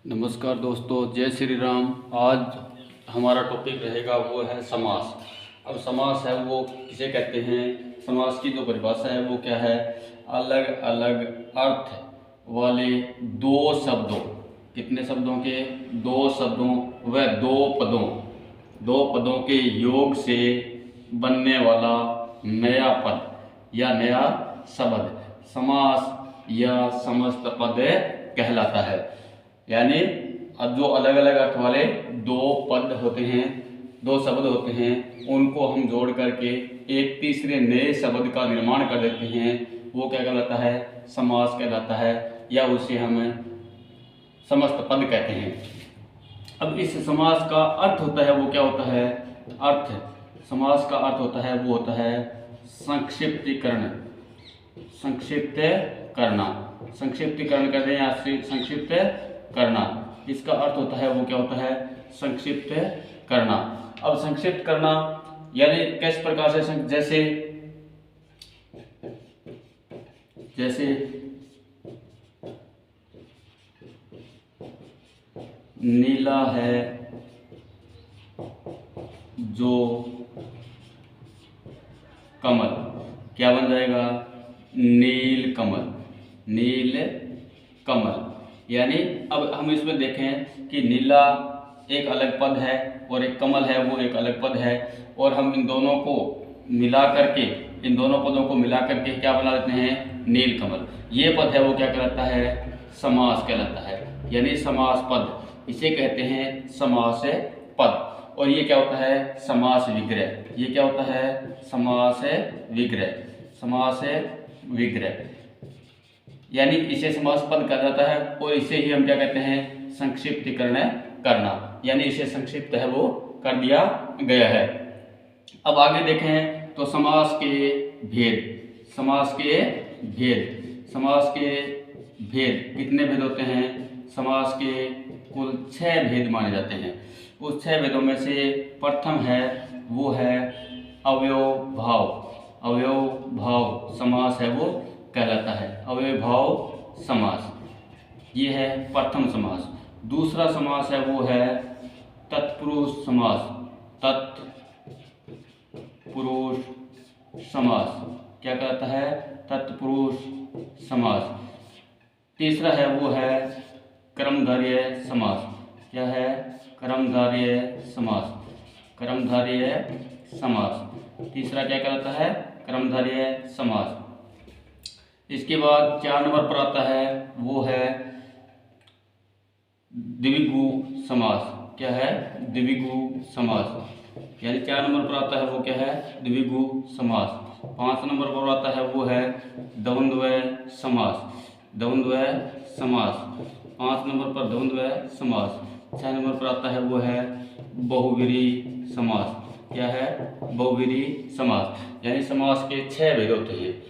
नमस्कार दोस्तों, जय श्री राम। आज हमारा टॉपिक रहेगा वो है समास। अब समास है वो किसे कहते हैं, समास की जो परिभाषा है वो क्या है। अलग अलग अर्थ वाले दो शब्दों, कितने शब्दों के, दो शब्दों व दो पदों के योग से बनने वाला नया पद या नया शब्द समास या समस्त पद कहलाता है। यानी अब जो अलग अलग अर्थ वाले दो पद होते हैं, दो शब्द होते हैं, उनको हम जोड़ करके एक तीसरे नए शब्द का निर्माण कर देते हैं, वो क्या कहलाता है, समास कहलाता है, या उसे हम समस्त पद कहते हैं। अब इस समास का अर्थ होता है वो क्या होता है, समास का अर्थ होता है वो होता है संक्षिप्तीकरण कर दें या संक्षिप्त करना। इसका अर्थ होता है वो क्या होता है, संक्षिप्त करना। अब संक्षिप्त करना यानी किस प्रकार से, जैसे नीला है जो कमल, क्या बन जाएगा, नील कमल। यानी अब हम इसमें देखें कि नीला एक अलग पद है और एक कमल है वो एक अलग पद है, और हम इन दोनों को मिला करके, इन दोनों पदों को मिला करके क्या बना देते हैं, नील कमल। ये पद है वो क्या कहलाता है, समास कहलाता है। यानी समास पद, इसे कहते हैं समास पद। और ये क्या होता है, समास विग्रह। ये क्या होता है, समास विग्रह। यानी इसे समास पद कहा जाता है, और इसे ही हम क्या कहते हैं, संक्षिप्तीकरण करना। यानी इसे संक्षिप्त है वो कर दिया गया है। अब आगे देखें तो समास के भेद कितने भेद होते हैं, समास के कुल 6 भेद माने जाते हैं। उस 6 भेदों में से प्रथम है वो है अवयव भाव समास है वो कहलाता है, अवयव भाव समास। ये है प्रथम समास। दूसरा समास है वो है तत्पुरुष समास, क्या कहता है, तत्पुरुष समास। तीसरा है वो है कर्मधारय समास, क्या है, कर्मधारय समास। तीसरा क्या कहलाता है, कर्मधारय समास। इसके बाद 4 नंबर पर आता है वो है द्विगु समास, क्या है, द्विगु समास। यानी 4 नंबर पर आता है वो क्या है, द्विगु समास। 5 नंबर पर आता है वो है द्वंद्व समास। 5 नंबर पर द्वंद्व समास। 6 नंबर पर आता है वो है बहुव्रीहि समास, क्या है, बहुव्रीहि समास। यानी समास के 6 भेद होते हैं।